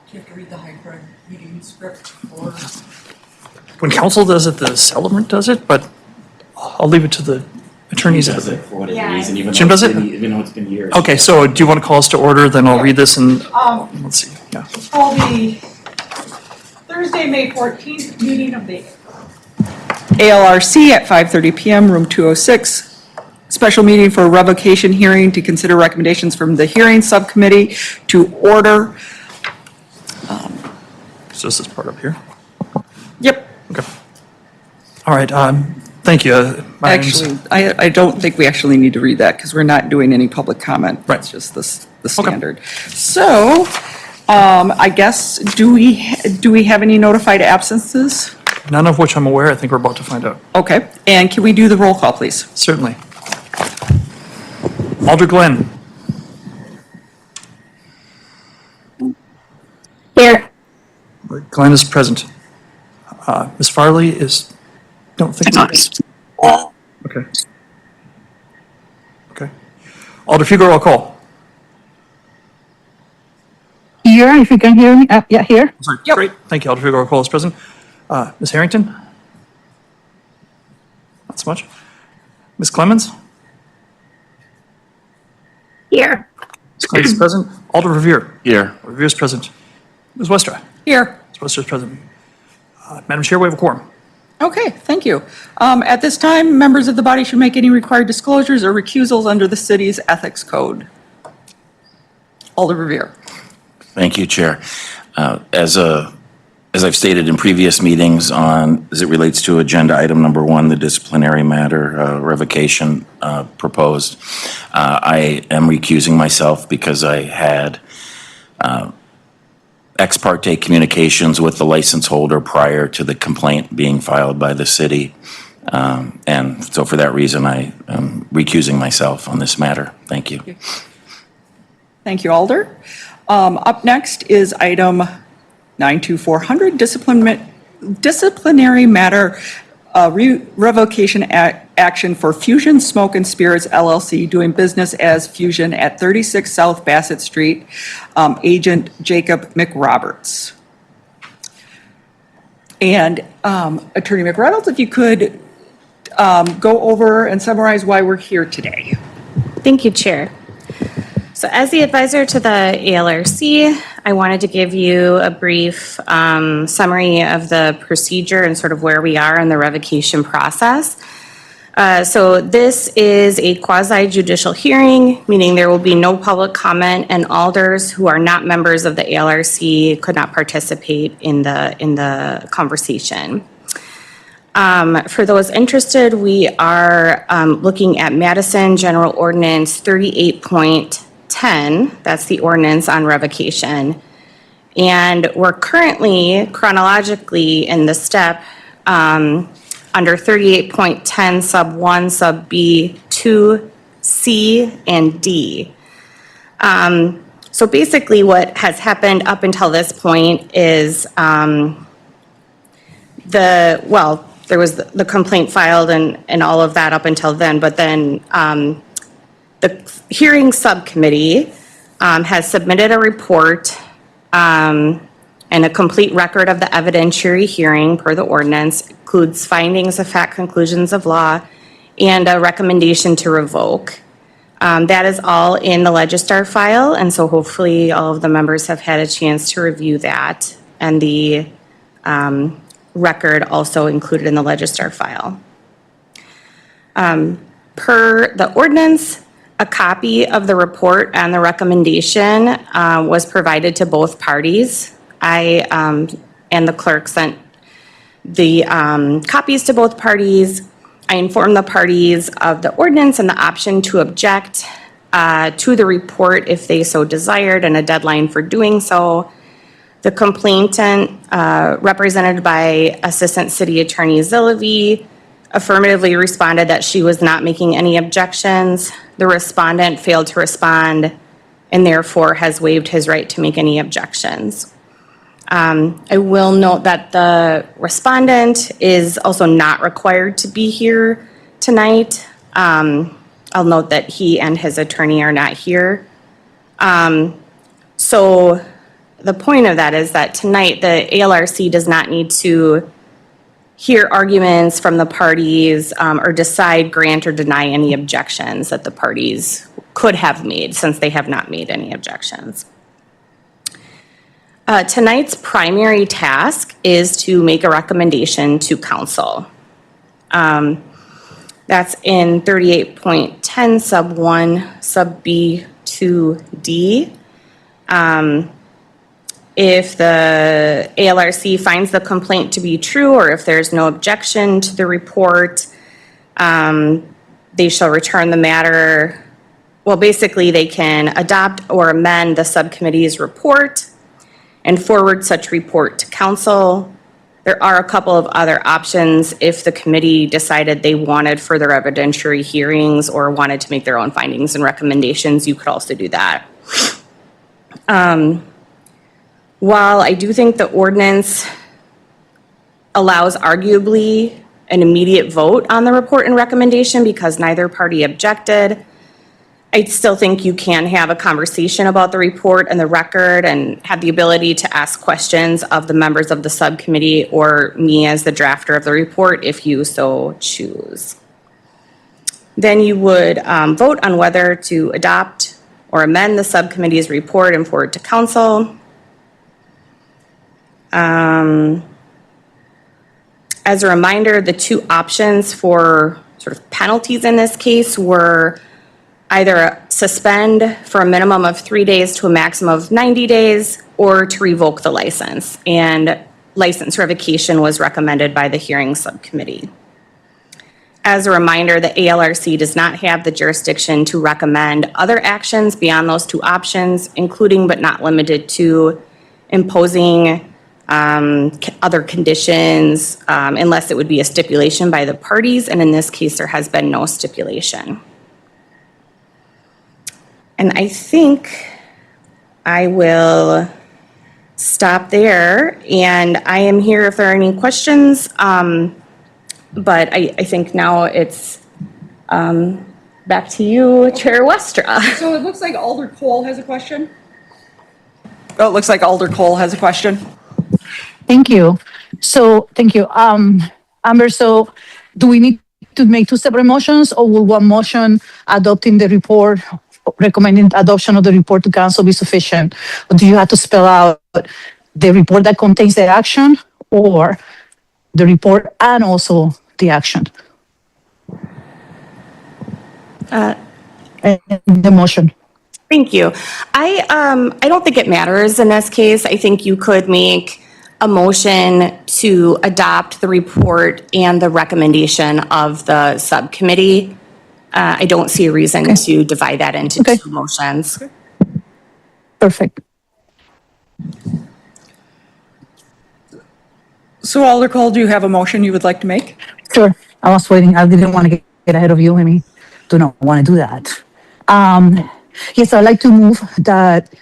Do you have to read the high crime meeting script or? When council does it, the celebrant does it, but I'll leave it to the attorneys. Does it for whatever Yeah. reason, Jim does it? even though it's been years. Okay, so do you want to call us to order? Then I'll read this and, let's see, yeah. Call the Thursday, May 14th meeting of the ALRC at 5:30 PM, room 206. Special meeting for revocation hearing to consider recommendations from the hearing subcommittee to order. So is this part up here? Yep. Okay. All right, thank you. My name's- Actually, I don't think we actually need to read that because we're not doing any public comment. Right. It's just the standard. So, I guess, do we have any notified absences? None of which I'm aware. I think we're about to find out. Okay, and can we do the roll call, please? Certainly. Alder Glenn. Here. Glenn is present. Ms. Farley is, don't think. Okay. Okay. Alder Fugler, I'll call. Here, if you can hear me. Yeah, here. Sorry. Great. Thank you. Alder Fugler, I'll call is present. Ms. Harrington? Not so much. Ms. Clemens? Here. Ms. Clemens is present. Alder Revere? Here. Revere is present. Ms. Westra? Here. Ms. Westra is present. Madam Chair, we have a quorum. Okay, thank you. At this time, members of the body should make any required disclosures or recusals under the city's ethics code. Alder Revere. Thank you, Chair. As I've stated in previous meetings as it relates to agenda item number 1, the disciplinary matter revocation proposed, I am recusing myself because I had ex parte communications with the license holder prior to the complaint being filed by the city. And so for that reason, I am recusing myself on this matter. Thank you. Thank you, Alder. Up next is item 92400, disciplinary matter revocation action for Fusion Smoke and Spirits LLC doing business as Fusion at 36 South Bassett Street, Agent Jacob McRoberts. And Attorney McReynolds, if you could go over and summarize why we're here today. Thank you, Chair. So as the advisor to the ALRC, I wanted to give you a brief summary of the procedure and sort of where we are in the revocation process. So this is a quasi-judicial hearing, meaning there will be no public comment, and alders who are not members of the ALRC could not participate in the conversation. For those interested, we are looking at Madison General Ordinance 38.10. That's the ordinance on revocation. And we're currently chronologically in the step under 38.10 sub 1 sub B 2 C and D. So basically what has happened up until this point is there was the complaint filed and all of that up until then, but then the hearing subcommittee has submitted a report and a complete record of the evidentiary hearing per the ordinance, includes findings of fact, conclusions of law, and a recommendation to revoke. That is all in the Legistar file, and so hopefully all of the members have had a chance to review that, and the record also included in the Legistar file. Per the ordinance, a copy of the report and the recommendation was provided to both parties. I and the clerk sent the copies to both parties. I informed the parties of the ordinance and the option to object to the report if they so desired, and a deadline for doing so. The complainant, represented by Assistant City Attorney Zillavy, affirmatively responded that she was not making any objections. The respondent failed to respond and therefore has waived his right to make any objections. I will note that the respondent is also not required to be here tonight. I'll note that he and his attorney are not here. So the point of that is that tonight, the ALRC does not need to hear arguments from the parties or decide, grant, or deny any objections that the parties could have made, since they have not made any objections. Tonight's primary task is to make a recommendation to council. That's in 38.10 sub 1 sub B 2D. If the ALRC finds the complaint to be true, or if there's no objection to the report, they shall return the matter. Well, basically, they can adopt or amend the subcommittee's report and forward such report to council. There are a couple of other options if the committee decided they wanted further evidentiary hearings or wanted to make their own findings and recommendations. You could also do that. While I do think the ordinance allows arguably an immediate vote on the report and recommendation because neither party objected, I still think you can have a conversation about the report and the record and have the ability to ask questions of the members of the subcommittee or me as the drafter of the report if you so choose. Then you would vote on whether to adopt or amend the subcommittee's report and forward to council. As a reminder, the two options for sort of penalties in this case were either suspend for a minimum of 3 days to a maximum of 90 days or to revoke the license. And license revocation was recommended by the hearing subcommittee. As a reminder, the ALRC does not have the jurisdiction to recommend other actions beyond those two options, including but not limited to imposing other conditions, unless it would be a stipulation by the parties, and in this case, there has been no stipulation. And I think I will stop there, and I am here if there are any questions, but I think now it's back to you, Chair Westra. So it looks like Alder Cole has a question. Oh, it looks like Alder Cole has a question. Thank you. Thank you. Amber, so do we need to make two separate motions, or will one motion adopting the report, recommending adoption of the report to council be sufficient? Or do you have to spell out the report that contains the action, or the report and also the action? And the motion. Thank you. I don't think it matters in this case. I think you could make a motion to adopt the report and the recommendation of the subcommittee. I don't see a reason to divide that into two motions. Perfect. So Alder Cole, do you have a motion you would like to make? Sure. I was waiting. I didn't want to get ahead of you. I mean, do not want to do that. Yes, I'd like to move that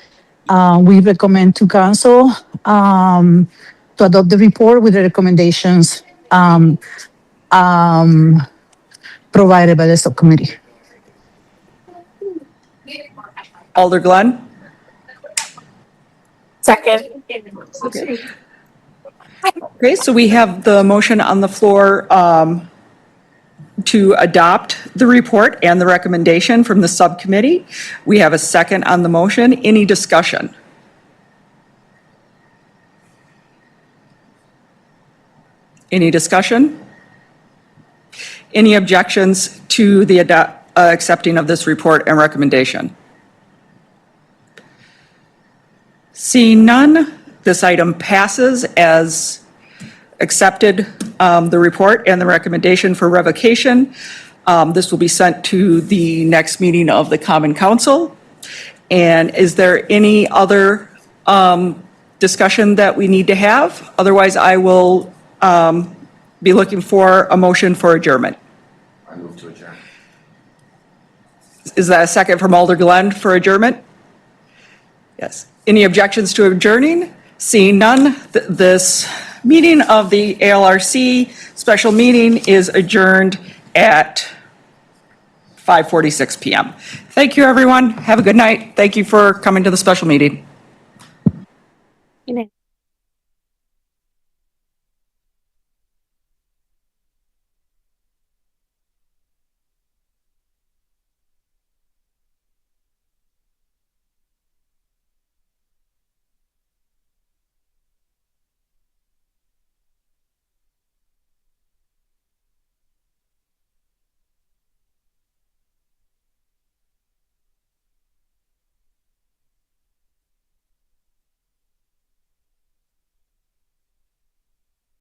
we recommend to council to adopt the report with the recommendations provided by the subcommittee. Alder Glenn? Second. Okay, so we have the motion on the floor to adopt the report and the recommendation from the subcommittee. We have a second on the motion. Any discussion? Any discussion? Any objections to the accepting of this report and recommendation? Seeing none, this item passes as accepted, the report and the recommendation for revocation. This will be sent to the next meeting of the Common Council. And is there any other discussion that we need to have? Otherwise, I will be looking for a motion for adjournment. I move to adjourn. Is that a second from Alder Glenn for adjournment? Yes. Any objections to adjourning? Seeing none, this meeting of the ALRC special meeting is adjourned at 5:46 p.m. Thank you, everyone. Have a good night. Thank you for coming to the special meeting. Good night.